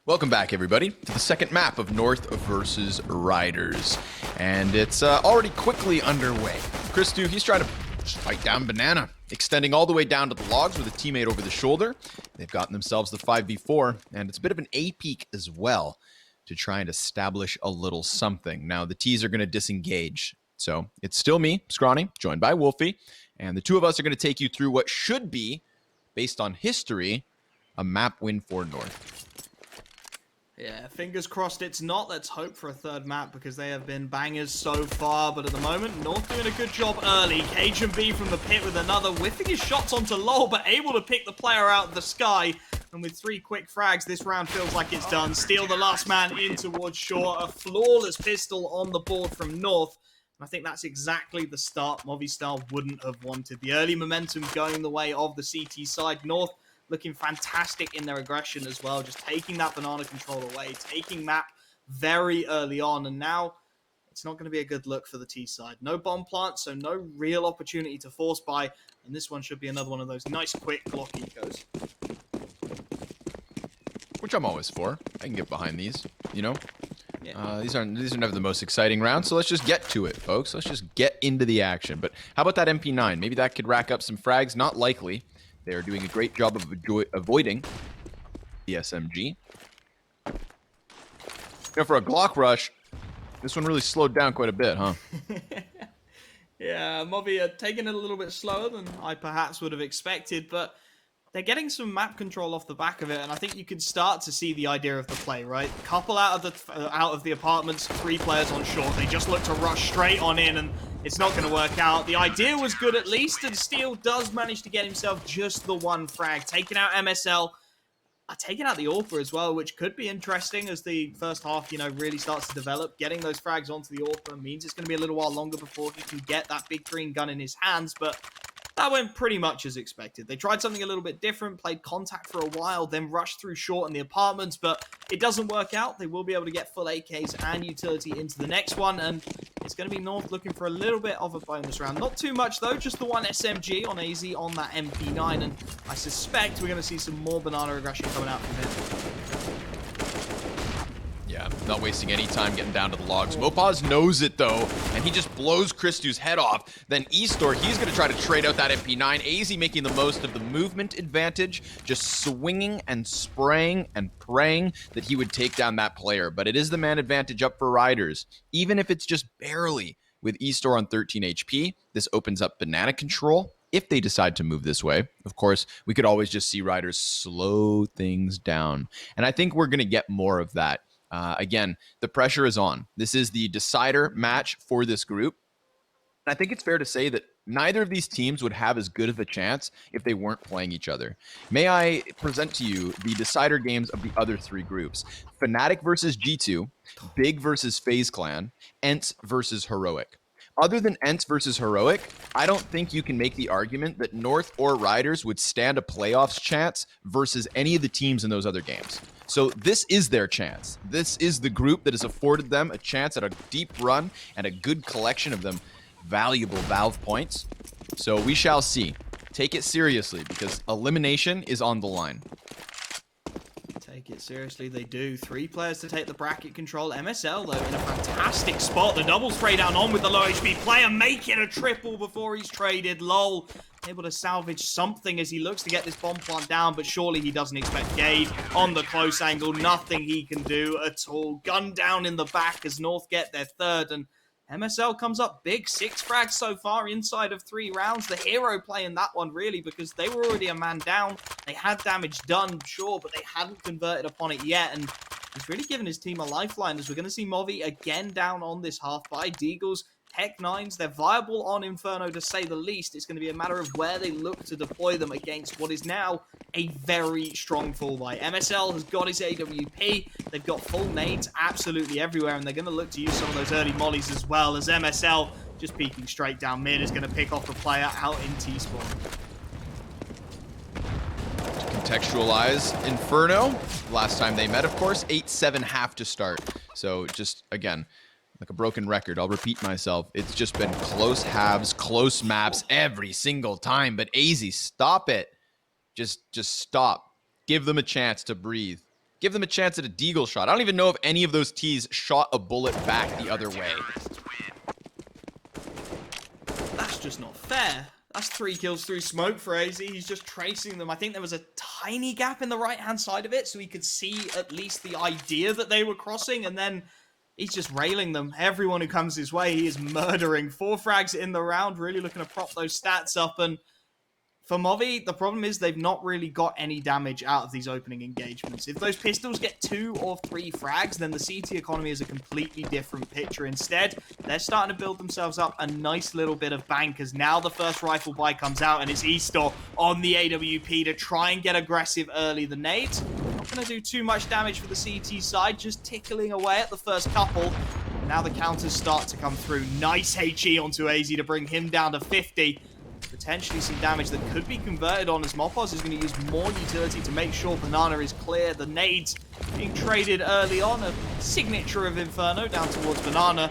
Welcome back, everybody, to the second map of North versus Riders. And it's already quickly underway. Christu, he's trying to fight down Banana, extending all the way down to the logs with a teammate over the shoulder. They've gotten themselves the 5v4, and it's a bit of an A-peak as well to try and establish a little something. Now, the T's are going to disengage. So it's still me, Scrawny, joined by Wolfie, and the two of us are going to take you through what should be, based on history, a map win for North. Yeah, fingers crossed it's not. Let's hope for a third map because they have been bangers so far. But at the moment, North doing a good job early. Cajun B from the pit with another, whiffing his shots onto Lol, but able to pick the player out of the sky. And with 3 quick frags, this round feels like it's done. Steal the last man in towards shore. A flawless pistol on the board from North. And I think that's exactly the start Movistar wouldn't have wanted. The early momentum going the way of the CT side. North looking fantastic in their aggression as well, just taking that banana control away, taking map very early on, and now it's not going to be a good look for the T side. No bomb plant, so no real opportunity to force buy, and this one should be another one of those nice, quick Glock ecos. Which I'm always for. I can get behind these, you know? Yeah. These are never the most exciting rounds, so let's just get to it, folks. Let's just get into the action. But how about that MP9? Maybe that could rack up some frags. Not likely. They're doing a great job of avoiding the SMG. You know, for a Glock rush, this one really slowed down quite a bit, huh? Yeah, Movi are taking it a little bit slower than I perhaps would have expected, but they're getting some map control off the back of it, and I think you can start to see the idea of the play, right? Couple out of the apartments, 3 players on short. They just look to rush straight on in, and it's not going to work out. The idea was good at least, and Steel does manage to get himself just the 1 frag, taking out MSL, taking out the AWPer as well, which could be interesting as the first half, really starts to develop. Getting those frags onto the AWPer means it's going to be a little while longer before he can get that big green gun in his hands, but that went pretty much as expected. They tried something a little bit different, played contact for a while, then rushed through short in the apartments, but it doesn't work out. They will be able to get full AKs and utility into the next one, and it's going to be North looking for a little bit of a bonus round. Not too much, though, just the 1 SMG on AZ on that MP9, and I suspect we're going to see some more banana aggression coming out from him. Yeah, not wasting any time getting down to the logs. Mopaz knows it, though, and he just blows Christu's head off. Then Eastor, he's going to try to trade out that MP9. AZ making the most of the movement advantage, just swinging and spraying and praying that he would take down that player. But it is the man advantage up for Riders, even if it's just barely. With Eastor on 13 HP, this opens up banana control if they decide to move this way. Of course, we could always just see Riders slow things down. And I think we're going to get more of that. Again, the pressure is on. This is the decider match for this group. And I think it's fair to say that neither of these teams would have as good of a chance if they weren't playing each other. May I present to you the decider games of the other 3 groups? Fnatic versus G2, Big versus FaZe Clan, ENT versus Heroic. Other than ENT versus Heroic, I don't think you can make the argument that North or Riders would stand a playoffs chance versus any of the teams in those other games. So this is their chance. This is the group that has afforded them a chance at a deep run and a good collection of them valuable Valve points. So we shall see. Take it seriously because elimination is on the line. Take it seriously, they do. 3 players to take the bracket control. MSL, though, in a fantastic spot. The double spray down on with the low HP player, making a triple before he's traded. Lol, able to salvage something as he looks to get this bomb plant down, but surely he doesn't expect Gade on the close angle. Nothing he can do at all. Gun down in the back as North get their 3rd, and MSL comes up big. 6 frags so far inside of 3 rounds. The hero playing that one, really, because they were already a man down. They had damage done, sure, but they hadn't converted upon it yet. And he's really given his team a lifeline, as we're going to see Movi again down on this half by Deagles. Tech 9s, they're viable on Inferno to say the least. It's going to be a matter of where they look to deploy them against what is now a very strong full buy. MSL has got his AWP. They've got full nades absolutely everywhere, and they're going to look to use some of those early mollies as well, as MSL, just peeking straight down mid, is going to pick off a player out in T-spawn. Contextualize Inferno. Last time they met, of course, 8-7 half to start. So just, again, like a broken record, I'll repeat myself. It's just been close halves, close maps every single time. But AZ, stop it. Just stop. Give them a chance to breathe. give them a chance at a deagle shot. I don't even know if any of those T's shot a bullet back the other way. That's just not fair. That's 3 kills through smoke for AZ. He's just tracing them. I think there was a tiny gap in the right-hand side of it, so he could see at least the idea that they were crossing, and then he's just railing them. Everyone who comes his way, he is murdering. 4 frags in the round, really looking to prop those stats up. And for Movi, the problem is they've not really got any damage out of these opening engagements. If those pistols get 2 or 3 frags, then the CT economy is a completely different picture. Instead, they're starting to build themselves up a nice little bit of bank, as now the first rifle buy comes out, and it's Eastor on the AWP to try and get aggressive early. The nades not going to do too much damage for the CT side, just tickling away at the first couple. Now the counters start to come through. Nice HE onto AZ to bring him down to 50. Potentially some damage that could be converted on, as Mopoz is going to use more utility to make sure Banana is clear. The nades being traded early on, a signature of Inferno down towards Banana.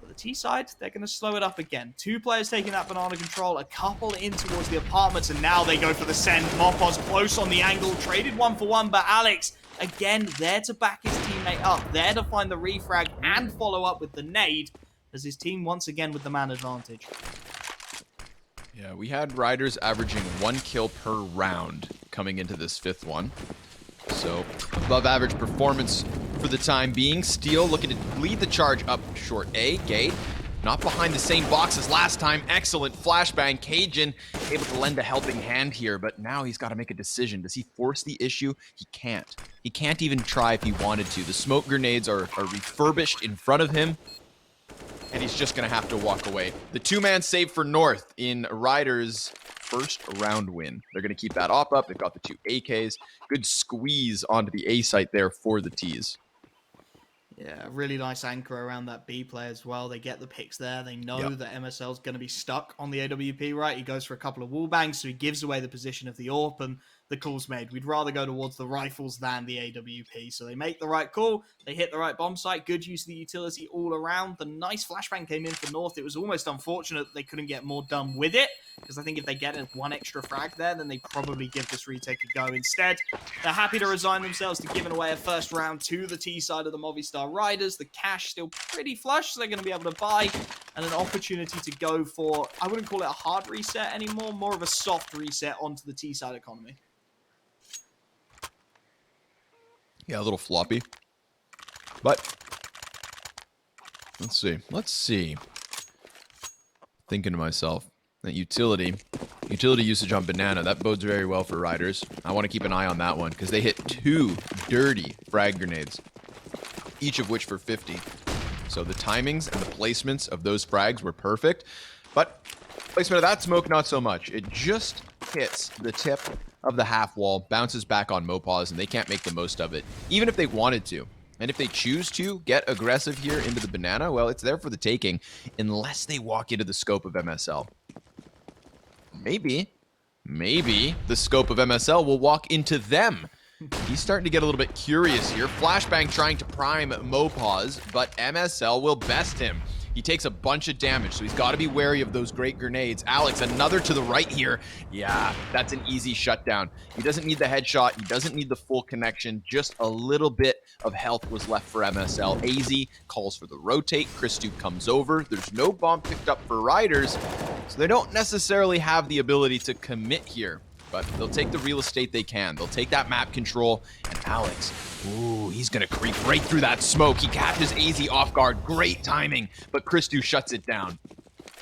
But the T side, they're going to slow it up again. 2 players taking that Banana control, a couple in towards the apartments, and now they go for the send. Mopoz close on the angle, traded 1 for 1, but Alex, again, there to back his teammate up, there to find the refrag and follow up with the nade, as his team once again with the man advantage. Yeah, we had Riders averaging 1 kill per round coming into this 5th one. So, above average performance for the time being. Steel looking to lead the charge up short A. Gate, not behind the same box as last time. Excellent flashbang. Cajun able to lend a helping hand here, but now he's got to make a decision. Does he force the issue? He can't. He can't even try if he wanted to. The smoke grenades are refurbished in front of him, and he's just going to have to walk away. The 2-man save for North in Riders' first round win. They're going to keep that op up. They've got the 2 AKs. Good squeeze onto the A site there for the Ts. Yeah, really nice anchor around that B play as well. They get the picks there. They know that MSL's going to be stuck on the AWP, right? He goes for a couple of wall bangs, so he gives away the position of the AWP, and the call's made. We'd rather go towards the rifles than the AWP. So they make the right call. They hit the right bomb site. Good use of the utility all around. The nice flashbang came in for North. It was almost unfortunate that they couldn't get more done with it, because I think if they get 1 extra frag there, then they probably give this retake a go. Instead, they're happy to resign themselves to giving away a first round to the T side of the Movistar Riders. The cash still pretty flush, so they're going to be able to buy, and an opportunity to go for, I wouldn't call it a hard reset anymore, more of a soft reset onto the T side economy. Yeah, a little floppy. But let's see. Thinking to myself, that utility usage on Banana, that bodes very well for Riders. I want to keep an eye on that one, because they hit 2 dirty frag grenades, each of which for 50. So the timings and the placements of those frags were perfect, but placement of that smoke, not so much. It just hits the tip of the half wall, bounces back on Mopoz, and they can't make the most of it, even if they wanted to. And if they choose to get aggressive here into the Banana, well, it's there for the taking, unless they walk into the scope of MSL. Maybe the scope of MSL will walk into them. He's starting to get a little bit curious here. Flashbang trying to prime Mopoz, but MSL will best him. He takes a bunch of damage, so he's got to be wary of those great grenades. Alex, another to the right here. Yeah, that's an easy shutdown. He doesn't need the headshot. He doesn't need the full connection. Just a little bit of health was left for MSL. AZ calls for the rotate. Christu comes over. There's no bomb picked up for Riders, so they don't necessarily have the ability to commit here. But they'll take the real estate they can. They'll take that map control. And Alex, ooh, he's going to creep right through that smoke. He catches AZ off guard. Great timing. But Christu shuts it down.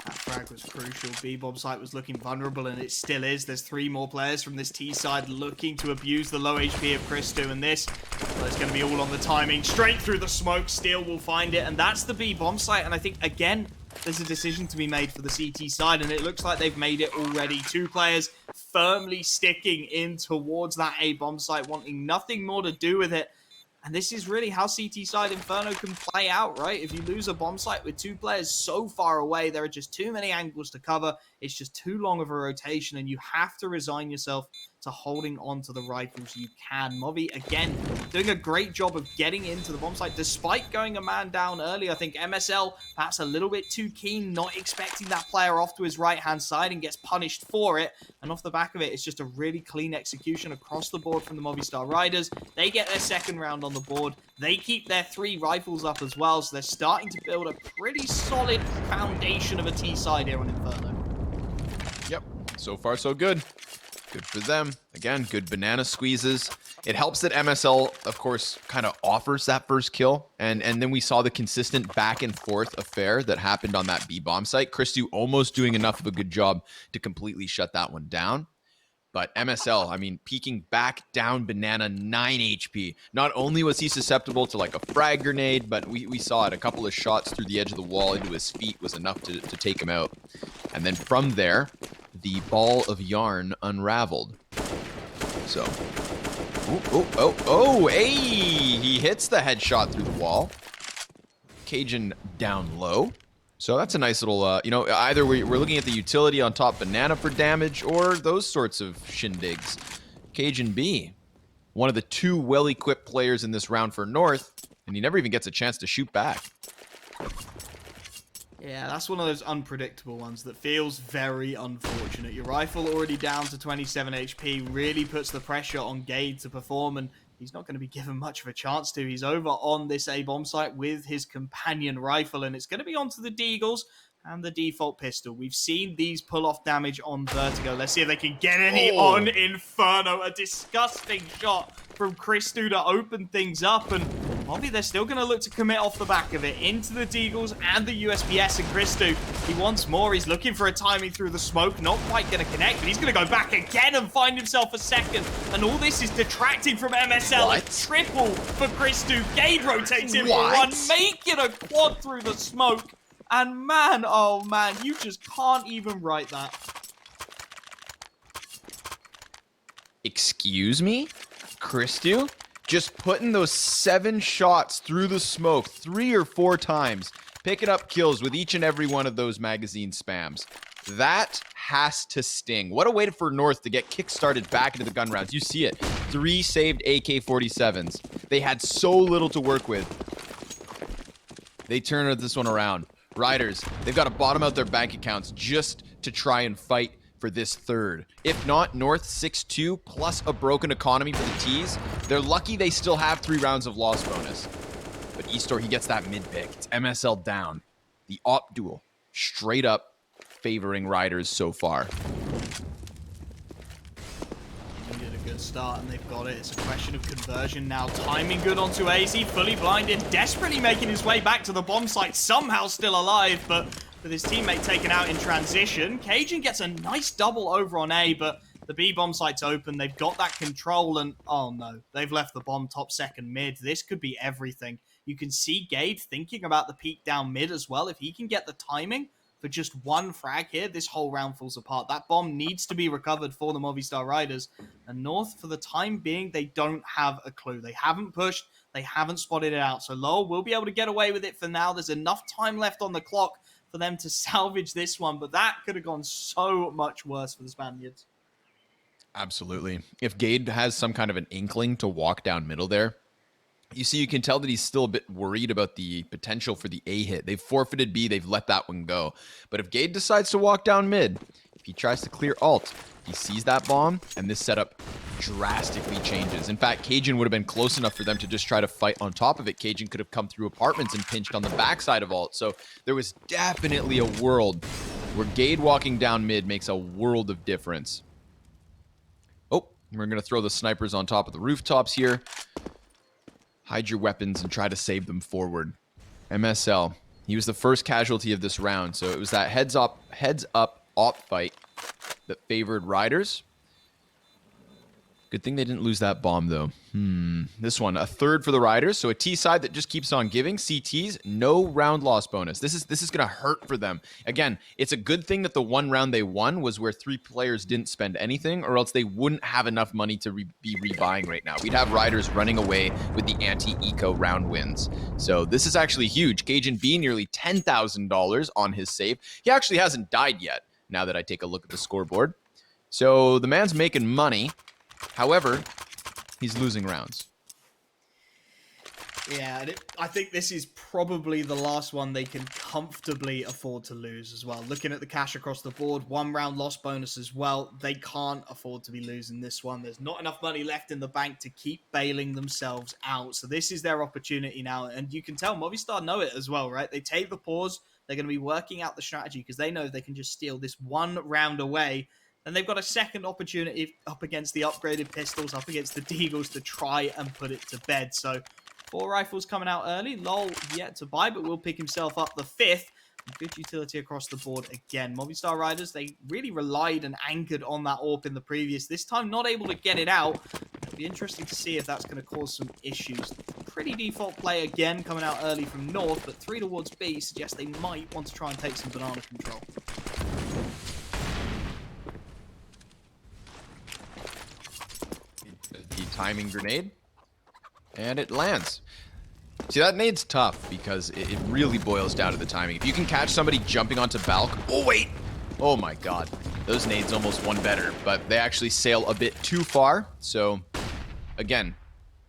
That frag was crucial. B-bomb site was looking vulnerable, and it still is. There's 3 more players from this T side looking to abuse the low HP of Christu, and this, well, it's going to be all on the timing. Straight through the smoke. Steel will find it, and that's the B-bomb site. And I think, again, there's a decision to be made for the CT side, and it looks like they've made it already. 2 players firmly sticking in towards that A bomb site, wanting nothing more to do with it. And this is really how CT side Inferno can play out, right? If you lose a bomb site with 2 players so far away, there are just too many angles to cover. It's just too long of a rotation, and you have to resign yourself to holding on to the rifles you can. Movi, again, doing a great job of getting into the bomb site, despite going a man down early. I think MSL, perhaps a little bit too keen, not expecting that player off to his right-hand side, and gets punished for it. And off the back of it, it's just a really clean execution across the board from the Movistar Riders. They get their second round on the board. They keep their 3 rifles up as well, so they're starting to build a pretty solid foundation of a T side here on Inferno. Yep, so far so good. Good for them. Again, good banana squeezes. It helps that MSL, of course, kind of offers that first kill. And then we saw the consistent back and forth affair that happened on that B bomb site. Christu almost doing enough of a good job to completely shut that one down. But MSL, I mean, peeking back down banana 9 HP. Not only was he susceptible to like a frag grenade, but we saw it. A couple of shots through the edge of the wall into his feet was enough to take him out. And then from there, the ball of yarn unraveled. So, hey! He hits the headshot through the wall. Cajun down low. So that's a nice little, you know, either we're looking at the utility on top banana for damage or those sorts of shindigs. Cajun B, one of the 2 well-equipped players in this round for North, and he never even gets a chance to shoot back. Yeah, that's one of those unpredictable ones that feels very unfortunate. Your rifle already down to 27 HP really puts the pressure on Gade to perform, and he's not going to be given much of a chance to. He's over on this A bomb site with his companion rifle, and it's going to be onto the Deagles and the default pistol. We've seen these pull off damage on Vertigo. Let's see if they can get any on Inferno. A disgusting shot from Christu to open things up, and Movi, they're still going to look to commit off the back of it into the Deagles and the USPS, and Christu, he wants more. He's looking for a timing through the smoke, not quite going to connect, but he's going to go back again and find himself a second, and all this is detracting from MSL. What? A triple for Christu. Gade rotates in for What? 1, making a quad through the smoke, and man, oh man, you just can't even write that. Excuse me? Christu? Just putting those 7 shots through the smoke 3 or 4 times, picking up kills with each and every one of those magazine spams. That has to sting. What a way for North to get kick-started back into the gun rounds. You see it. 3 saved AK-47s. They had so little to work with. They turn this one around. Riders, they've got to bottom out their bank accounts just to try and fight for this third. If not, North 6-2 plus a broken economy for the T's. They're lucky they still have 3 rounds of loss bonus. But Eastor, he gets that mid pick. It's MSL down. The op duel straight up favoring Riders so far. Needed a good start, and they've got it. It's a question of conversion now. Timing good onto AZ, fully blinded, desperately making his way back to the bomb site, somehow still alive, but with his teammate taken out in transition, Cajun gets a nice double over on A, but the B bomb site's open. They've got that control, and oh no, they've left the bomb top second mid. This could be everything. You can see Gade thinking about the peek down mid as well. If he can get the timing for just 1 frag here, this whole round falls apart. That bomb needs to be recovered for the Movistar Riders. And North, for the time being, they don't have a clue. They haven't pushed. They haven't spotted it out. So Lowell will be able to get away with it for now. There's enough time left on the clock for them to salvage this one, but that could have gone so much worse for the Spaniards. Absolutely. If Gade has some kind of an inkling to walk down middle there, you can tell that he's still a bit worried about the potential for the A hit. They've forfeited B. They've let that one go. But if Gade decides to walk down mid, if he tries to clear alt, he sees that bomb, and this setup drastically changes. In fact, Cajun would have been close enough for them to just try to fight on top of it. Cajun could have come through apartments and pinched on the backside of alt. So there was definitely a world where Gade walking down mid makes a world of difference. Oh, we're going to throw the snipers on top of the rooftops here. Hide your weapons and try to save them forward. MSL, he was the first casualty of this round, so it was that heads up op fight that favored Riders. Good thing they didn't lose that bomb, though. This one, a third for the Riders. So a T side that just keeps on giving. CTs, no round loss bonus. This is going to hurt for them. Again, it's a good thing that the one round they won was where 3 players didn't spend anything, or else they wouldn't have enough money to be rebuying right now. We'd have Riders running away with the anti-eco round wins. So this is actually huge. Cajun B nearly $10,000 on his save. He actually hasn't died yet, now that I take a look at the scoreboard. So the man's making money. However, he's losing rounds. Yeah, and I think this is probably the last one they can comfortably afford to lose as well. Looking at the cash across the board, 1 round loss bonus as well. They can't afford to be losing this one. There's not enough money left in the bank to keep bailing themselves out. So this is their opportunity now. And you can tell Movistar know it as well, right? They take the pause. They're going to be working out the strategy because they know they can just steal this 1 round away. And they've got a second opportunity up against the upgraded pistols, up against the Deagles to try and put it to bed. So 4 rifles coming out early. Lol yet to buy, but will pick himself up the 5th. Good utility across the board again. Movistar Riders, they really relied and anchored on that AWP in the previous. This time not able to get it out. It'll be interesting to see if that's going to cause some issues. Pretty default play again coming out early from North, but 3 towards B suggests they might want to try and take some banana control. The timing grenade, and it lands. See, that nade's tough because it really boils down to the timing. If you can catch somebody jumping onto Balk, oh wait, oh my god, those nades almost won better, but they actually sail a bit too far. So again,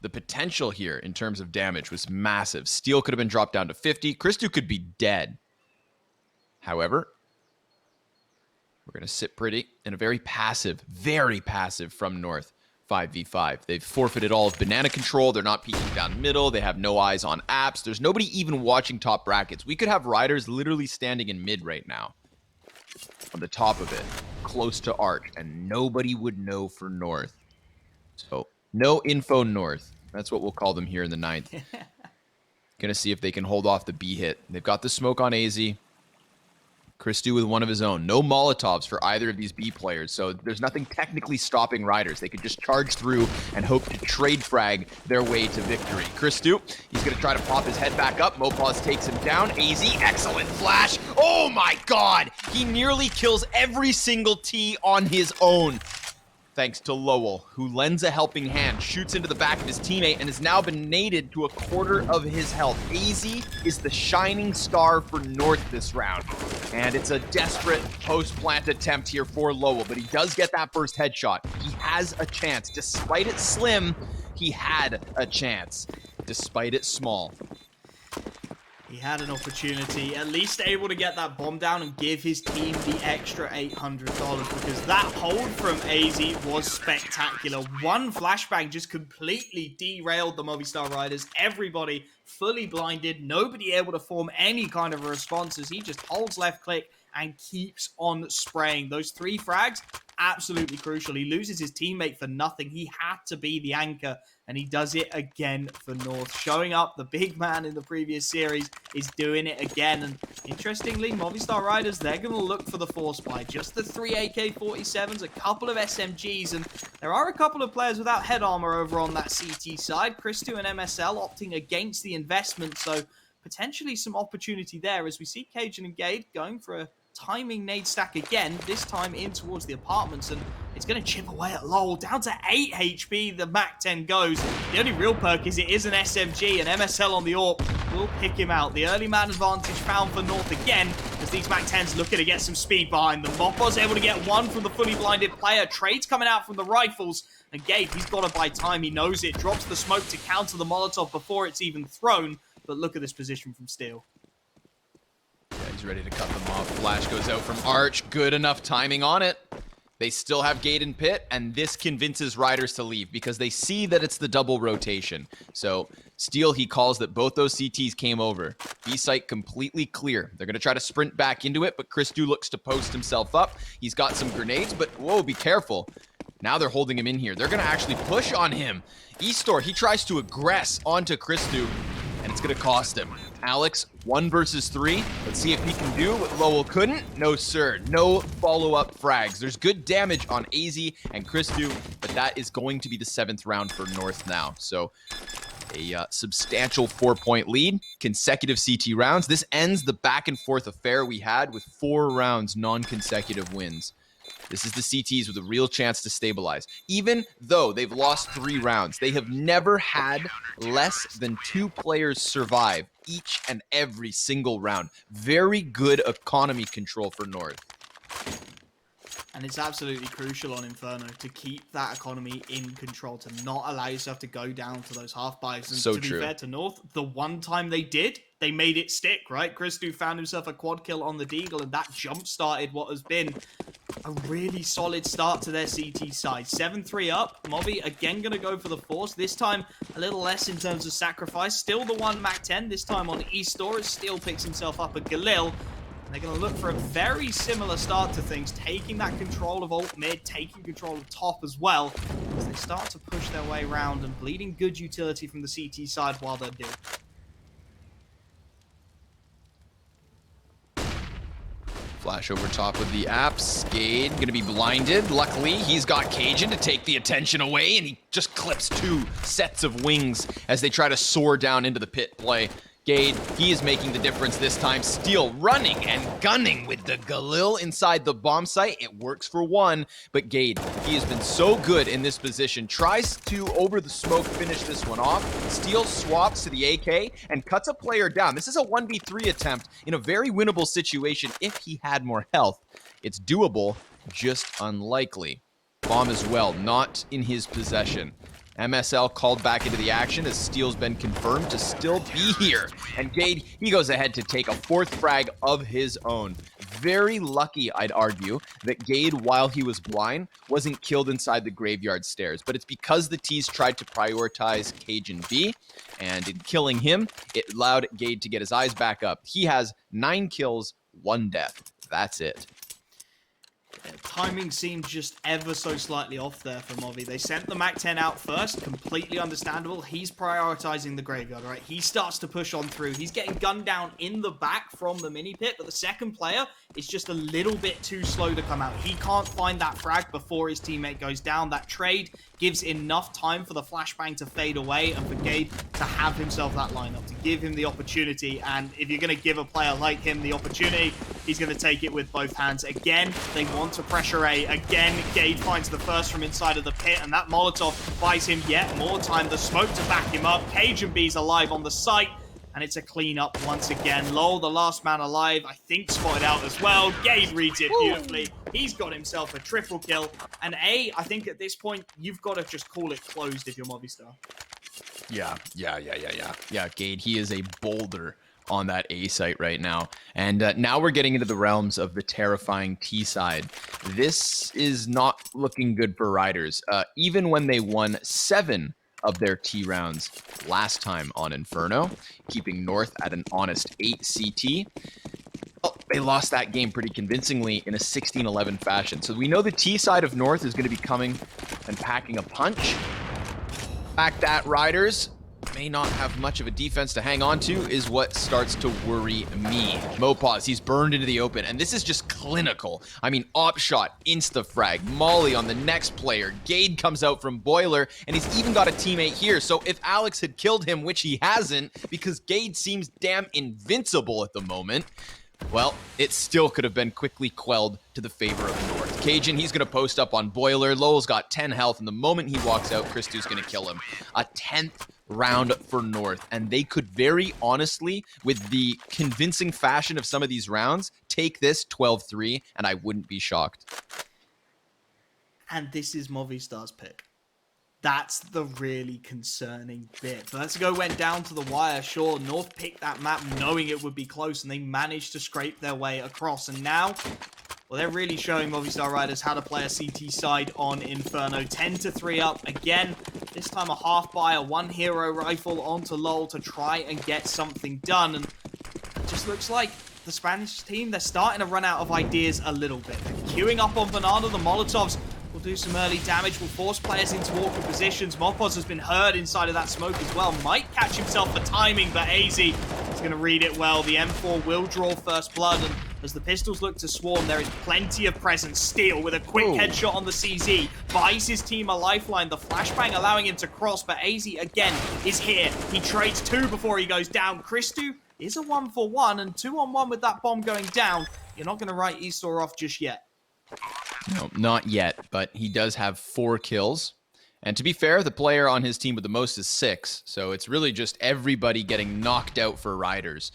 the potential here in terms of damage was massive. Steel could have been dropped down to 50. Christu could be dead. However, we're going to sit pretty in a very passive from North 5v5. They've forfeited all of banana control. They're not peeking down middle. They have no eyes on apps. There's nobody even watching top brackets. We could have Riders literally standing in mid right now on the top of it, close to Arch, and nobody would know for North. So no info North. That's what we'll call them here in the 9th. Gonna see if they can hold off the B hit. They've got the smoke on AZ. Christu with one of his own. No Molotovs for either of these B players, so there's nothing technically stopping Riders. They could just charge through and hope to trade frag their way to victory. Christu, he's going to try to pop his head back up. Mopaz takes him down. AZ, excellent flash. Oh my god! He nearly kills every single T on his own. Thanks to Lowell, who lends a helping hand, shoots into the back of his teammate, and has now been naded to a quarter of his health. AZ is the shining star for North this round. And it's a desperate post-plant attempt here for Lowell, but he does get that first headshot. He has a chance. Despite it slim, he had a chance. Despite it small. He had an opportunity, at least able to get that bomb down and give his team the extra $800 because that hold from AZ was spectacular. One flashbang just completely derailed the Movistar Riders. Everybody fully blinded, nobody able to form any kind of a response as he just holds left click and keeps on spraying. Those 3 frags, absolutely crucial. He loses his teammate for nothing. He had to be the anchor, and he does it again for North. Showing up, the big man in the previous series is doing it again. And interestingly, Movistar Riders, they're going to look for the force buy. Just the 3 AK-47s, a couple of SMGs, and there are a couple of players without head armor over on that CT side. Christu and MSL opting against the investment, so potentially some opportunity there as we see Cajun and Gade going for a timing nade stack again, this time in towards the apartments, and it's going to chip away at Lowell. Down to 8 HP, the MAC-10 goes. The only real perk is it is an SMG, and MSL on the AWP will pick him out. The early man advantage found for North again, as these MAC-10s looking to get some speed behind them. Mopo's able to get one from the fully blinded player. Trades coming out from the rifles, and Gabe, he's got to buy time. He knows it. Drops the smoke to counter the Molotov before it's even thrown, but look at this position from Steel. Yeah, he's ready to cut them off. Flash goes out from Arch. Good enough timing on it. They still have Gate and Pit, and this convinces Riders to leave because they see that it's the double rotation. So Steel, he calls that both those CTs came over. B site completely clear. They're going to try to sprint back into it, but Christu looks to post himself up. He's got some grenades, but whoa, be careful. Now they're holding him in here. They're going to actually push on him. Eastor, he tries to aggress onto Christu. and it's going to cost him. Alex, 1 versus 3. Let's see if he can do what Lowell couldn't. No, sir. No follow-up frags. There's good damage on AZ and Christu, but that is going to be the 7th round for North now. So a substantial 4-point lead, consecutive CT rounds. This ends the back-and-forth affair we had with 4 rounds non-consecutive wins. This is the CTs with a real chance to stabilize. Even though they've lost 3 rounds, they have never had less than 2 players survive each and every single round. Very good economy control for North. And it's absolutely crucial on Inferno to keep that economy in control, to not allow yourself to go down to those half buys. And So to true. be fair to North, the one time they did, they made it stick, right? Christu found himself a quad kill on the Deagle, and that jump-started what has been a really solid start to their CT side. 7-3 up. Movi again going to go for the Force. This time a little less in terms of sacrifice. Still the 1 Mac-10. This time on Eastor as Steel picks himself up at Galil. They're going to look for a very similar start to things, taking that control of alt mid, taking control of top as well, as they start to push their way around and bleeding good utility from the CT side while they're doing. Flash over top of the app. Skade going to be blinded. Luckily, he's got Cajun to take the attention away, and he just clips 2 sets of wings as they try to soar down into the pit play. Gade, he is making the difference this time. Steel running and gunning with the Galil inside the bomb site. It works for 1, but Gade, he has been so good in this position. Tries to, over the smoke, finish this one off. Steel swaps to the AK and cuts a player down. This is a 1v3 attempt in a very winnable situation if he had more health. It's doable, just unlikely. Bomb as well, not in his possession. MSL called back into the action as Steel's been confirmed to still be here. And Gade, he goes ahead to take a 4th frag of his own. Very lucky, I'd argue, that Gade, while he was blind, wasn't killed inside the graveyard stairs. But it's because the T's tried to prioritize Cajun B, and in killing him, it allowed Gade to get his eyes back up. He has 9 kills, 1 death. That's it. Timing seemed just ever so slightly off there for Movi. They sent the Mac-10 out first, completely understandable. He's prioritizing the graveyard, right? He starts to push on through. He's getting gunned down in the back from the mini pit, but the second player is just a little bit too slow to come out. He can't find that frag before his teammate goes down. That trade gives enough time for the flashbang to fade away and for Gabe to have himself that lineup, to give him the opportunity. And if you're going to give a player like him the opportunity, he's going to take it with both hands. Again, they want to pressure A. Again, Gabe finds the first from inside of the pit, and that Molotov buys him yet more time. The smoke to back him up. Cajun B's alive on the site, and it's a cleanup once again. Lowell, the last man alive, I think spotted out as well. Gabe reads it beautifully. He's got himself a triple kill. And A, I think at this point, you've got to just call it closed if you're Movistar. Yeah. Gade, he is a boulder on that A site right now. And now we're getting into the realms of the terrifying T side. This is not looking good for Riders. Even when they won 7 of their T rounds last time on Inferno, keeping North at an honest 8 CT. Well, they lost that game pretty convincingly in a 16-11 fashion. So we know the T side of North is going to be coming and packing a punch. The fact that Riders may not have much of a defense to hang on to is what starts to worry me. Mopaz, he's burned into the open, and this is just clinical. I mean, op shot, insta-frag, molly on the next player. Gade comes out from Boiler, and he's even got a teammate here. So if Alex had killed him, which he hasn't, because Gade seems damn invincible at the moment, well, it still could have been quickly quelled to the favor of North. Cajun, he's going to post up on Boiler. Lowell's got 10 health, and the moment he walks out, Christu's going to kill him. A 10th round for North, and they could very honestly, with the convincing fashion of some of these rounds, take this 12-3, and I wouldn't be shocked. And this is Movistar's pick. That's the really concerning bit. Vertigo went down to the wire. Sure, North picked that map knowing it would be close, and they managed to scrape their way across. And now, well, they're really showing Movistar Riders how to play a CT side on Inferno. 10-3 up. Again, this time a half buy, a 1 hero rifle onto Lowell to try and get something done. And it just looks like the Spanish team, they're starting to run out of ideas a little bit. They're queuing up on Banana, the Molotovs will do some early damage, will force players into awkward positions. Mopoz has been hurt inside of that smoke as well. Might catch himself for timing, but AZ is going to read it well. The M4 will draw first blood, and as the pistols look to swarm, there is plenty of presence. Steel with a quick headshot on the CZ buys his team a lifeline. The flashbang allowing him to cross, but AZ again is here. He trades 2 before he goes down. Christu is a 1-for-1, and 2-on-1 with that bomb going down. You're not going to write eStore off just yet. No, not yet, but he does have 4 kills. And to be fair, the player on his team with the most is 6. So it's really just everybody getting knocked out for Riders.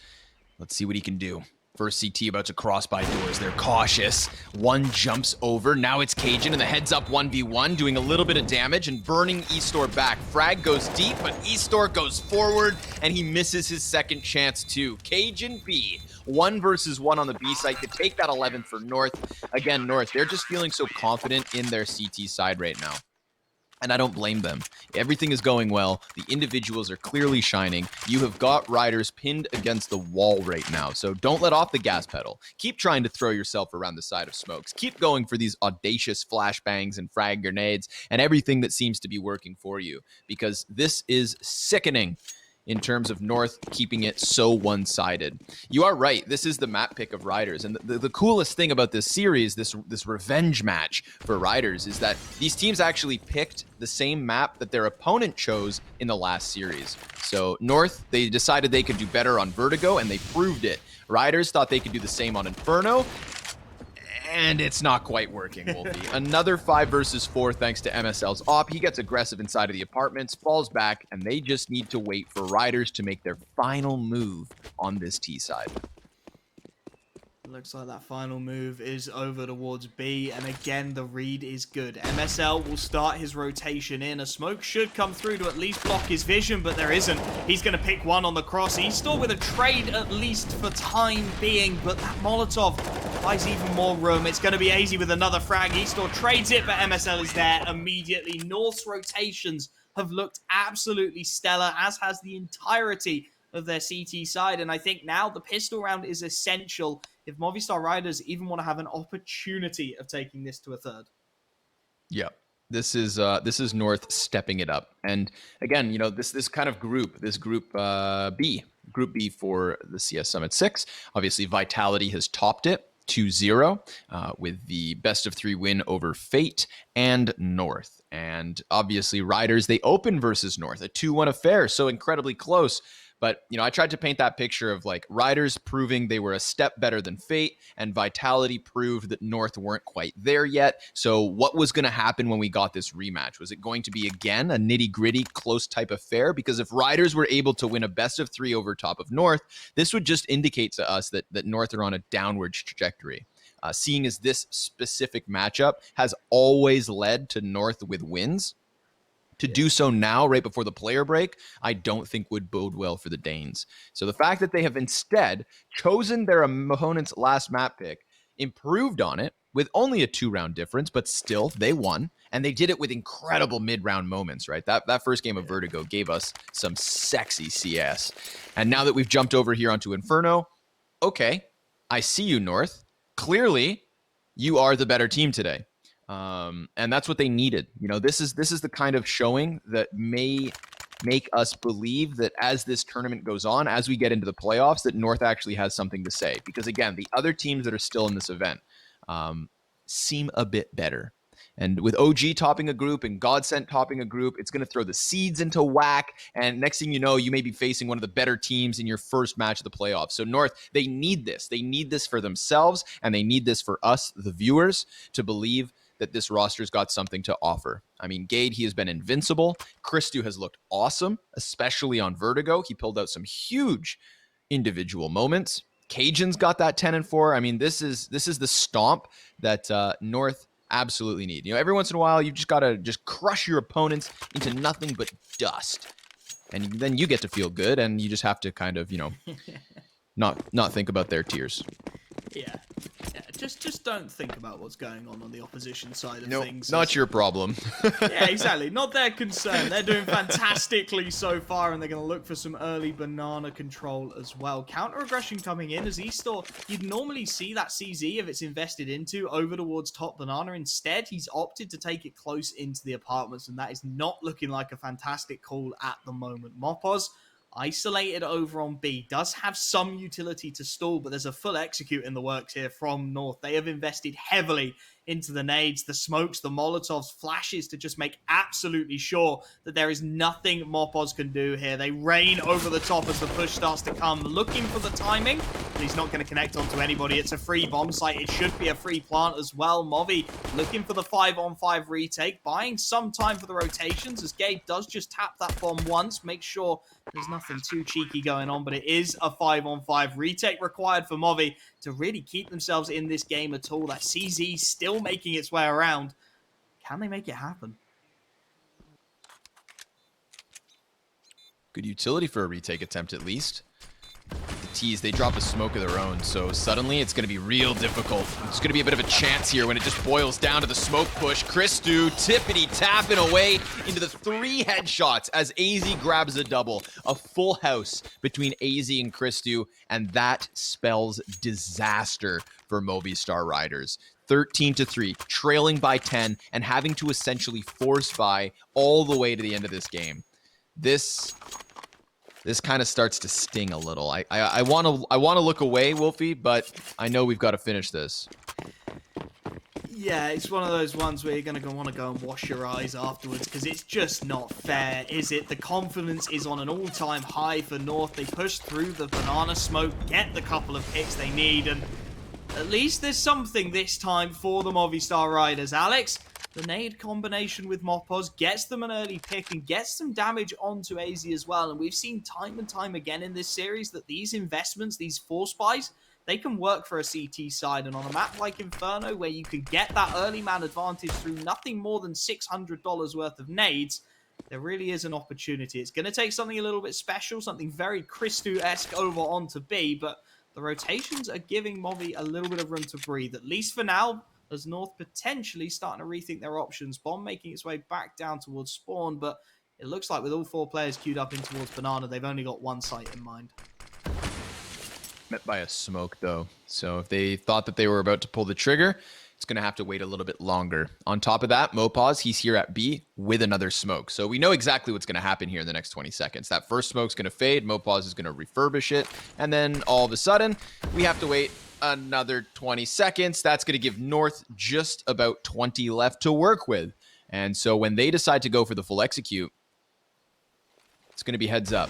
Let's see what he can do. First CT about to cross by doors. They're cautious. One jumps over. Now it's Cajun in the heads up 1v1, doing a little bit of damage and burning eStore back. Frag goes deep, but eStore goes forward, and he misses his second chance too. Cajun B, 1 versus 1 on the B site to take that 11th for North. Again, North, they're just feeling so confident in their CT side right now. And I don't blame them. Everything is going well. The individuals are clearly shining. You have got Riders pinned against the wall right now. So don't let off the gas pedal. Keep trying to throw yourself around the side of smokes. Keep going for these audacious flashbangs and frag grenades and everything that seems to be working for you. Because this is sickening in terms of North keeping it so one-sided. You are right. This is the map pick of Riders. And the coolest thing about this series, this revenge match for Riders, is that these teams actually picked the same map that their opponent chose in the last series. So North, they decided they could do better on Vertigo, and they proved it. Riders thought they could do the same on Inferno, and it's not quite working, Wolfie. Another 5 versus 4 thanks to MSL's op. He gets aggressive inside of the apartments, falls back, and they just need to wait for Riders to make their final move on this T side. Looks like that final move is over towards B, and again, the read is good. MSL will start his rotation in. A smoke should come through to at least block his vision, but there isn't. He's going to pick 1 on the cross. He's still with a trade at least for time being, but that Molotov buys even more room. It's going to be AZ with another frag. eStore trades it, but MSL is there immediately. North's rotations have looked absolutely stellar, as has the entirety of their CT side, and I think now the pistol round is essential if Movistar Riders even want to have an opportunity of taking this to a 3rd. Yeah, this is North stepping it up, and again, you know, this kind of group, Group B for the CS Summit 6. Obviously, Vitality has topped it 2-0 with the best of 3 win over Fate and North, and obviously Riders, they open versus North, a 2-1 affair, so incredibly close. But, you know, I tried to paint that picture of like Riders proving they were a step better than Fate, and Vitality proved that North weren't quite there yet. So what was going to happen when we got this rematch? Was it going to be, again, a nitty-gritty, close type affair? Because if Riders were able to win a best of 3 over top of North, this would just indicate to us that North are on a downward trajectory. Seeing as this specific matchup has always led to North with wins, to do so now, right before the player break, I don't think would bode well for the Danes. So the fact that they have instead chosen their opponent's last map pick, improved on it with only a 2-round difference, but still, they won. And they did it with incredible mid-round moments, right? That first game of Vertigo gave us some sexy CS. And now that we've jumped over here onto Inferno, okay, I see you, North. Clearly, you are the better team today. And that's what they needed. You know, this is the kind of showing that may make us believe that as this tournament goes on, as we get into the playoffs, that North actually has something to say. Because again, the other teams that are still in this event seem a bit better. And with OG topping a group and Godsent topping a group, it's going to throw the seeds into whack. And next thing you know, you may be facing one of the better teams in your first match of the playoffs. So North, they need this. They need this for themselves, and they need this for us, the viewers, to believe that this roster's got something to offer. I mean, Gade, he has been invincible. Christu has looked awesome, especially on Vertigo. He pulled out some huge individual moments. Cajun's got that 10-4. I mean, this is the stomp that North absolutely need. You know, every once in a while, you just got to just crush your opponents into nothing but dust. And then you get to feel good, and you just have to kind of, you know, not think about their tears. Yeah. Just don't think about what's going on the opposition side of Nope, things. not your problem. Yeah, exactly. Not their concern. They're doing fantastically so far, and they're going to look for some early banana control as well. Counter-aggression coming in as eStore. You'd normally see that CZ, if it's invested into, over towards top banana. Instead, he's opted to take it close into the apartments, and that is not looking like a fantastic call at the moment. Mopoz, isolated over on B, does have some utility to stall, but there's a full execute in the works here from North. They have invested heavily into the nades, the smokes, the Molotovs, flashes to just make absolutely sure that there is nothing Mopoz can do here. They rain over the top as the push starts to come, looking for the timing, but he's not going to connect onto anybody. It's a free bomb site. It should be a free plant as well. Movi looking for the 5-on-5 retake, buying some time for the rotations as Gabe does just tap that bomb once, make sure there's nothing too cheeky going on, but it is a 5-on-5 retake required for Movi to really keep themselves in this game at all. That CZ still making its way around. Can they make it happen? Good utility for a retake attempt, at least. The T's, they drop a smoke of their own, so suddenly it's going to be real difficult. It's going to be a bit of a chance here when it just boils down to the smoke push. Christu tippity-tapping away into the 3 headshots as AZ grabs a double. A full house between AZ and Christu, and that spells disaster for Movistar Riders. 13-3, trailing by 10, and having to essentially force buy all the way to the end of this game. This kind of starts to sting a little. I want to look away, Wolfie, but I know we've got to finish this. Yeah, it's one of those ones where you're going to want to go and wash your eyes afterwards because it's just not fair, is it? The confidence is on an all-time high for North. They push through the banana smoke, get the couple of picks they need, and at least there's something this time for the Movistar Riders. Alex, the nade combination with Mopoz gets them an early pick and gets some damage onto AZ as well. And we've seen time and time again in this series that these investments, these force buys, they can work for a CT side. And on a map like Inferno, where you can get that early man advantage through nothing more than $600 worth of nades, there really is an opportunity. It's going to take something a little bit special, something very Christu-esque over onto B, but the rotations are giving Movi a little bit of room to breathe, at least for now, as North potentially starting to rethink their options. Bomb making its way back down towards spawn, but it looks like with all 4 players queued up in towards banana, they've only got one site in mind. Met by a smoke, though. So if they thought that they were about to pull the trigger, it's going to have to wait a little bit longer. On top of that, Mopoz, he's here at B with another smoke. So we know exactly what's going to happen here in the next 20 seconds. That first smoke's going to fade. Mopoz is going to refurbish it. And then all of a sudden, we have to wait another 20 seconds. That's going to give North just about 20 left to work with. And so when they decide to go for the full execute, it's going to be heads up.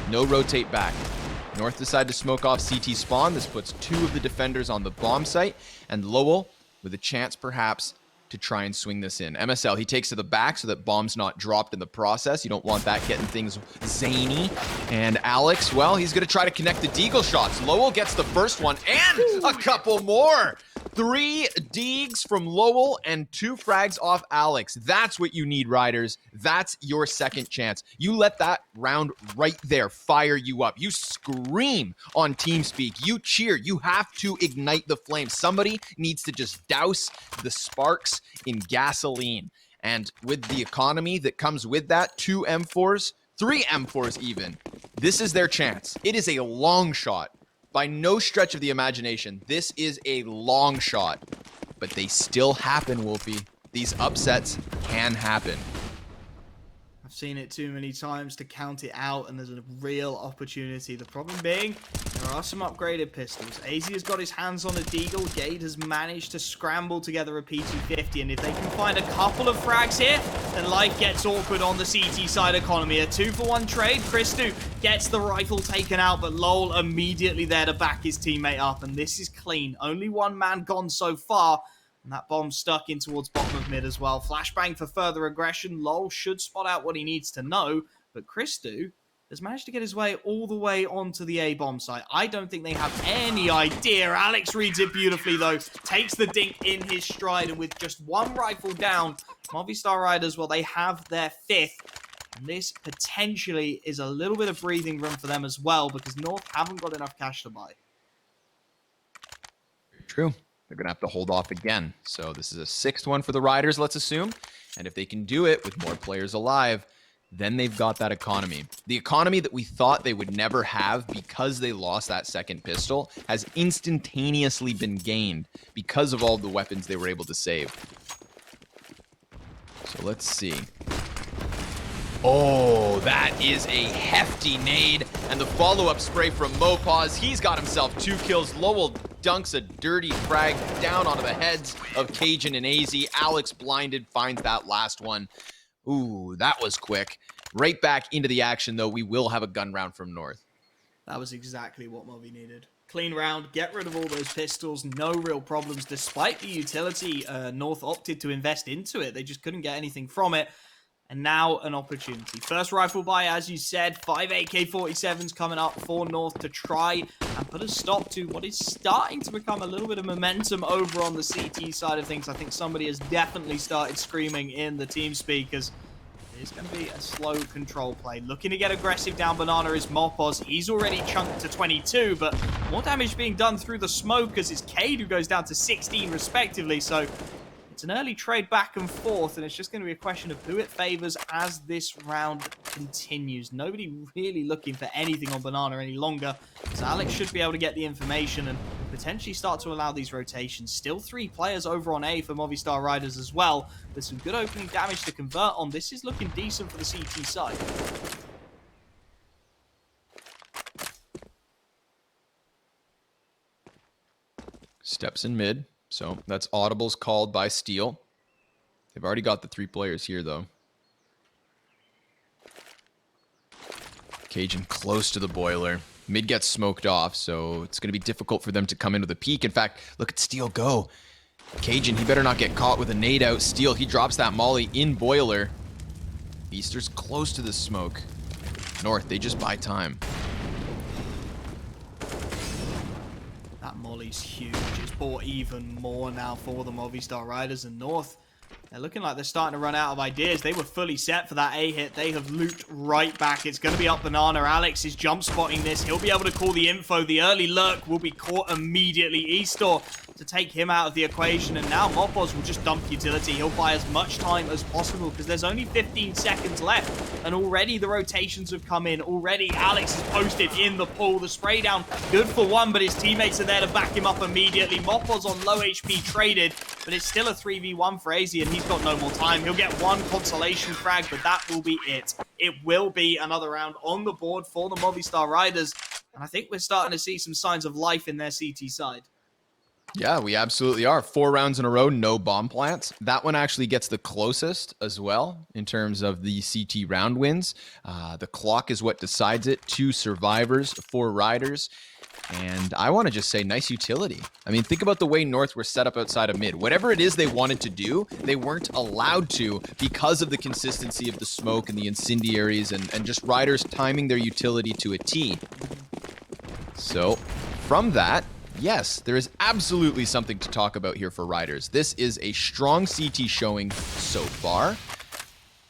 No rotate back. North decide to smoke off CT spawn. This puts 2 of the defenders on the bomb site, and Lowell with a chance perhaps to try and swing this in. MSL, he takes to the back so that bomb's not dropped in the process. You don't want that getting things zany. And Alex, well, he's going to try to connect the deagle shots. Lowell gets the first one and a couple more. 3 deags from Lowell and 2 frags off Alex. That's what you need, Riders. That's your second chance. You let that round right there fire you up. You scream on TeamSpeak. You cheer. You have to ignite the flame. Somebody needs to just douse the sparks in gasoline. And with the economy that comes with that, 2 M4s, 3 M4s even, this is their chance. It is a long shot. By no stretch of the imagination, this is a long shot. But they still happen, Wolfie. These upsets can happen. I've seen it too many times to count it out, and there's a real opportunity. The problem being, there are some upgraded pistols. AZ has got his hands on a deagle. Gade has managed to scramble together a P250, and if they can find a couple of frags here, then life gets awkward on the CT side economy. A 2-for-1 trade. Christu gets the rifle taken out, but Lowell immediately there to back his teammate up, and this is clean. Only one man gone so far. And that bomb stuck in towards bottom of mid as well. Flashbang for further aggression. Lowell should spot out what he needs to know. But Christu has managed to get his way all the way onto the A bomb site. I don't think they have any idea. Alex reads it beautifully, though. Takes the dink in his stride. And with just 1 rifle down, Movistar Riders, well, they have their 5th. And this potentially is a little bit of breathing room for them as well, because North haven't got enough cash to buy. True. They're going to have to hold off again. So this is a 6th one for the Riders, let's assume. And if they can do it with more players alive, then they've got that economy. The economy that we thought they would never have because they lost that second pistol has instantaneously been gained because of all the weapons they were able to save. So let's see. Oh, that is a hefty nade. And the follow-up spray from Mopaz. He's got himself 2 kills. Lowell dunks a dirty frag down onto the heads of Cajun and AZ. Alex blinded, finds that last one. Ooh, that was quick. Right back into the action, though. We will have a gun round from North. That was exactly what Movi needed. Clean round, get rid of all those pistols, no real problems. Despite the utility, North opted to invest into it. They just couldn't get anything from it. And now an opportunity. First rifle buy, as you said, 5 AK-47s coming up for North to try and put a stop to what is starting to become a little bit of momentum over on the CT side of things. I think somebody has definitely started screaming in the team speakers. It's going to be a slow control play. Looking to get aggressive down Banana is Mopaz. He's already chunked to 22, but more damage being done through the smoke as it's Cade who goes down to 16 respectively. So it's an early trade back and forth, and it's just going to be a question of who it favors as this round continues. Nobody really looking for anything on Banana any longer, so Alex should be able to get the information and potentially start to allow these rotations. Still 3 players over on A for Movistar Riders as well. There's some good opening damage to convert on. This is looking decent for the CT side. Steps in mid. So that's audibles called by Steel. They've already got the 3 players here, though. Cajun close to the boiler. Mid gets smoked off, so it's going to be difficult for them to come into the peak. In fact, look at Steel go. Cajun, he better not get caught with a nade out. Steel, he drops that molly in boiler. Easter's close to the smoke. North, they just buy time. That molly's huge. It's bought even more now for the Movistar Riders, and North, they're looking like they're starting to run out of ideas. They were fully set for that A hit. They have looped right back. It's going to be up Banana. Alex is jump spotting this. He'll be able to call the info. The early lurk will be caught immediately. Eastor to take him out of the equation, and now Mopaz will just dump utility. He'll buy as much time as possible because there's only 15 seconds left, and already the rotations have come in. Already Alex is posted in the pool. The spray down good for 1, but his teammates are there to back him up immediately. Mopaz on low HP traded, but it's still a 3v1 for AZ, and he's got no more time. He'll get 1 consolation frag, but that will be it. It will be another round on the board for the Movistar Riders, and I think we're starting to see some signs of life in their CT side. Yeah, we absolutely are. 4 rounds in a row, no bomb plants. That one actually gets the closest as well in terms of the CT round wins. The clock is what decides it. 2 survivors, 4 riders. And I want to just say nice utility. I mean, think about the way North were set up outside of mid. Whatever it is they wanted to do, they weren't allowed to because of the consistency of the smoke and the incendiaries and just riders timing their utility to a T. So from that, yes, there is absolutely something to talk about here for riders. This is a strong CT showing so far.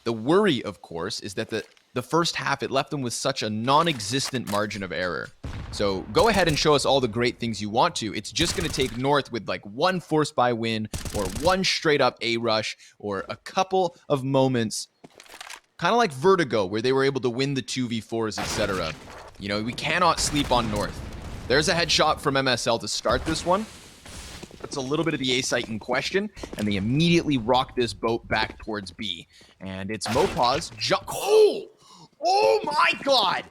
The worry, of course, is that the first half, it left them with such a non-existent margin of error. So go ahead and show us all the great things you want to. It's just going to take North with like 1 force buy win or 1 straight up A rush or a couple of moments, kind of like Vertigo, where they were able to win the 2v4s, etc. You know, we cannot sleep on North. There's a headshot from MSL to start this one. It's a little bit of the A site in question, and they immediately rock this boat back towards B. And it's Mopaz. Oh my God!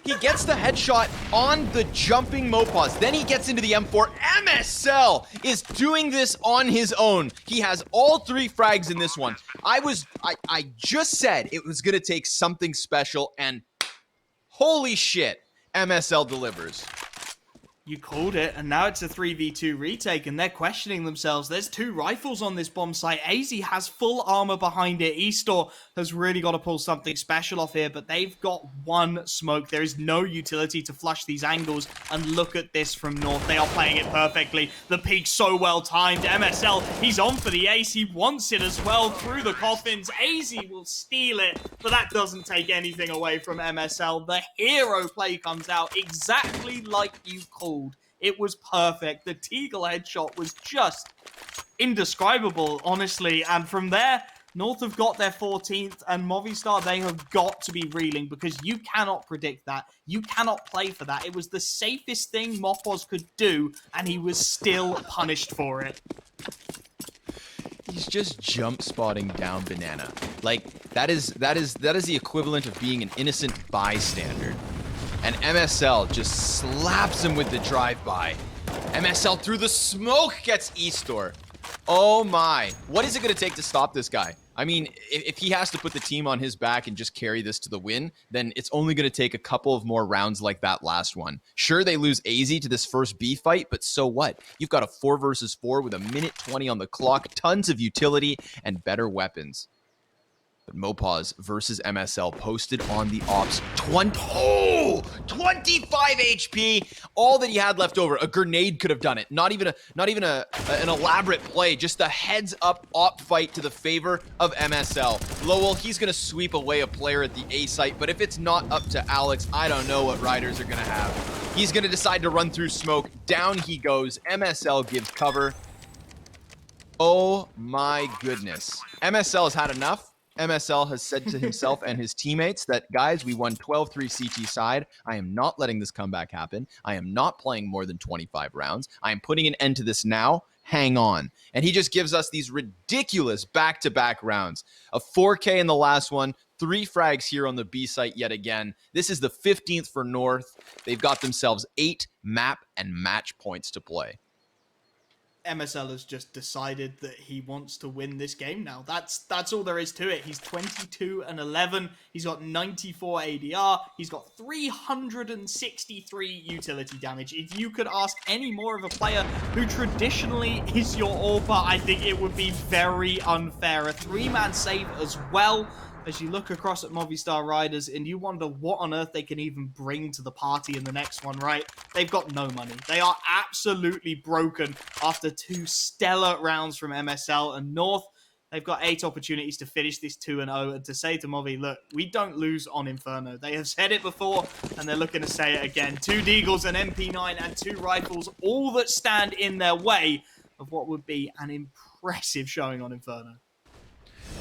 He gets the headshot on the jumping Mopaz. Then he gets into the M4. MSL is doing this on his own. He has all 3 frags in this one. I just said it was going to take something special, and holy shit, MSL delivers. You called it, and now it's a 3v2 retake, and they're questioning themselves. There's 2 rifles on this bomb site. AZ has full armor behind it. Eastor has really got to pull something special off here, but they've got 1 smoke. There is no utility to flush these angles, and look at this from North. They are playing it perfectly. The peak so well timed. MSL, he's on for the ace. He wants it as well through the coffins. AZ will steal it, but that doesn't take anything away from MSL. The hero play comes out exactly like you called. It was perfect. The Teagle headshot was just indescribable, honestly. And from there, North have got their 14th, and Movistar, they have got to be reeling because you cannot predict that. You cannot play for that. It was the safest thing Mopoz could do, and he was still punished for it. He's just jump spotting down Banana. Like, that is the equivalent of being an innocent bystander. And MSL just slaps him with the drive-by. MSL through the smoke gets Eastor. Oh my. What is it going to take to stop this guy? I mean, if he has to put the team on his back and just carry this to the win, then it's only going to take a couple of more rounds like that last one. Sure, they lose AZ to this first B fight, but so what? You've got a 4 versus 4 with a minute 20 on the clock, tons of utility, and better weapons. But Mopoz versus MSL posted on the ops 25 HP. All that he had left over. A grenade could have done it. Not even an elaborate play. Just a heads up op fight to the favor of MSL. Lowell, he's gonna sweep away a player at the A site, but if it's not up to Alex, I don't know what Riders are gonna have. He's gonna decide to run through smoke. Down he goes. MSL gives cover. Oh my goodness. MSL has had enough. MSL has said to himself and his teammates that, guys, we won 12-3 CT side. I am not letting this comeback happen. I am not playing more than 25 rounds. I am putting an end to this now. Hang on. And he just gives us these ridiculous back-to-back rounds. A 4K in the last one, 3 frags here on the B site yet again. This is the 15th for North. They've got themselves 8 map and match points to play. MSL has just decided that he wants to win this game now. That's all there is to it. He's 22-11. He's got 94 ADR. He's got 363 utility damage. If you could ask any more of a player who traditionally is your AWPer, I think it would be very unfair. A 3-man save as well. As you look across at Movistar Riders and you wonder what on earth they can even bring to the party in the next one, right? They've got no money. They are absolutely broken after 2 stellar rounds from MSL and North. They've got 8 opportunities to finish this 2-0 and to say to Movi, look, we don't lose on Inferno. They have said it before and they're looking to say it again. 2 Deagles, an MP9 and 2 rifles, all that stand in their way of what would be an impressive showing on Inferno.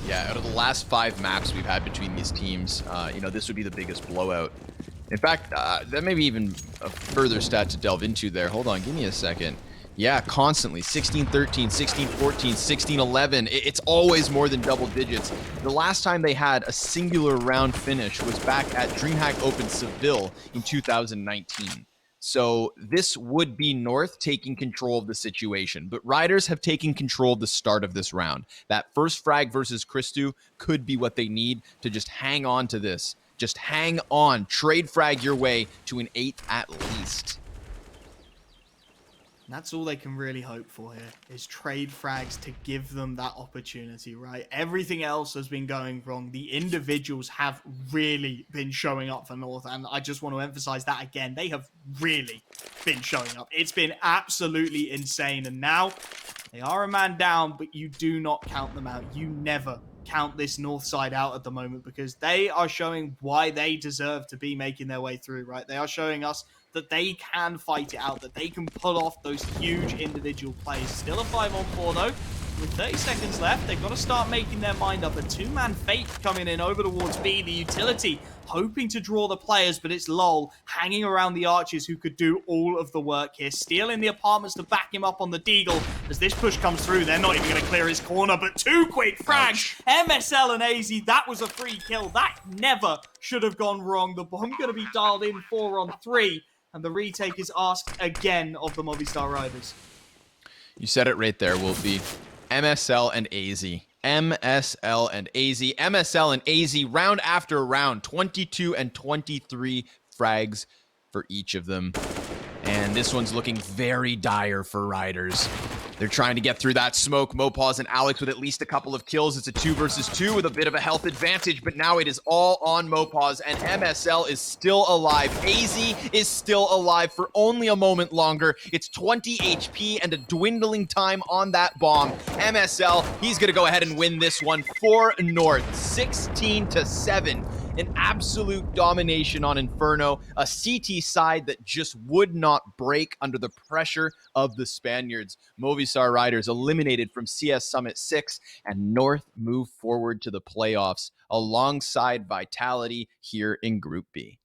Yeah, out of the last 5 maps we've had between these teams, this would be the biggest blowout. In fact, that may be even a further stat to delve into there. Hold on, give me a second. Yeah, constantly. 16-13, 16-14, 16-11. It's always more than double digits. The last time they had a singular round finish was back at DreamHack Open Seville in 2019. So this would be North taking control of the situation, but Riders have taken control of the start of this round. That first frag versus Christu could be what they need to just hang on to this. Just hang on. Trade frag your way to an 8 at least. And that's all they can really hope for here, is trade frags to give them that opportunity, right? Everything else has been going wrong. The individuals have really been showing up for North, and I just want to emphasize that again. They have really been showing up. It's been absolutely insane, and now they are a man down, but you do not count them out. You never count this North side out at the moment because they are showing why they deserve to be making their way through, right? They are showing us that they can fight it out, that they can pull off those huge individual plays. Still a 5-on-4 though. With 30 seconds left, they've got to start making their mind up. A 2-man fake coming in over towards B. The utility hoping to draw the players, but it's LOL hanging around the archers who could do all of the work here. Stealing the apartments to back him up on the Deagle. As this push comes through, they're not even going to clear his corner, but 2 quick frags. MSL and AZ, that was a free kill. That never should have gone wrong. The bomb going to be dialed in 4-on-3. And the retake is asked again of the Movistar Riders. You said it right there, Wolfie. MSL and AZ. MSL and AZ. MSL and AZ round after round. 22 and 23 frags for each of them. And this one's looking very dire for Riders. They're trying to get through that smoke. Mopoz and Alex with at least a couple of kills. It's a 2 versus 2 with a bit of a health advantage, but now it is all on Mopoz, and MSL is still alive. AZ is still alive for only a moment longer. It's 20 HP and a dwindling time on that bomb. MSL, he's going to go ahead and win this one for North. 16-7. an absolute domination on Inferno, a CT side that just would not break under the pressure of the Spaniards. Movistar Riders eliminated from CS Summit 6, and North move forward to the playoffs alongside Vitality here in Group B.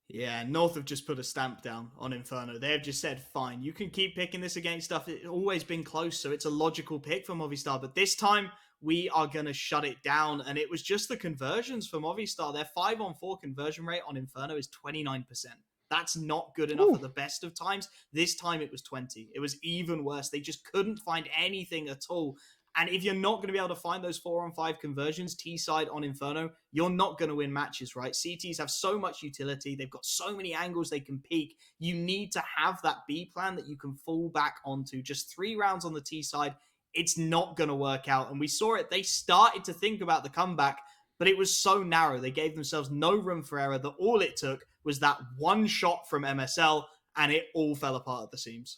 Yeah, North have just put a stamp down on Inferno. They have just said, fine, you can keep picking this against stuff. It's always been close, so it's a logical pick for Movistar. But this time, we are going to shut it down. And it was just the conversions for Movistar. Their 5-on-4 conversion rate on Inferno is 29%. That's not good enough at the best of times. This time it was 20. It was even worse. They just couldn't find anything at all. And if you're not going to be able to find those 4-on-5 conversions, T-side on Inferno, you're not going to win matches, right? CTs have so much utility. They've got so many angles they can peek. You need to have that B plan that you can fall back onto. Just 3 rounds on the T-side, it's not going to work out. And we saw it. They started to think about the comeback, but it was so narrow. They gave themselves no room for error that all it took was that one shot from MSL, and it all fell apart at the seams.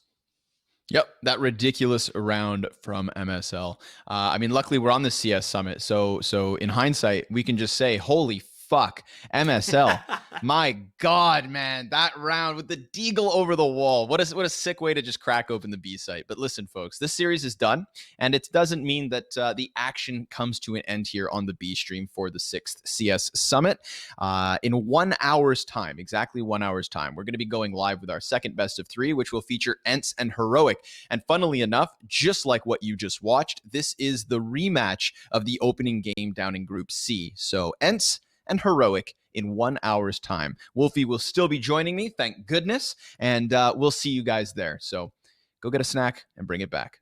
Yep, that ridiculous round from MSL. I mean, luckily we're on the CS Summit, so in hindsight, we can just say, holy fuck, MSL. My God, man, that round with the deagle over the wall. What a sick way to just crack open the B site. But listen, folks, this series is done, and it doesn't mean that the action comes to an end here on the B stream for the 6th CS Summit. In 1 hour's time, exactly 1 hour's time, we're going to be going live with our second best of 3, which will feature ENCE and Heroic. And funnily enough, just like what you just watched, this is the rematch of the opening game down in Group C. So ENCE and Heroic in 1 hour's time. Wolfie will still be joining me, thank goodness, and we'll see you guys there. So go get a snack and bring it back.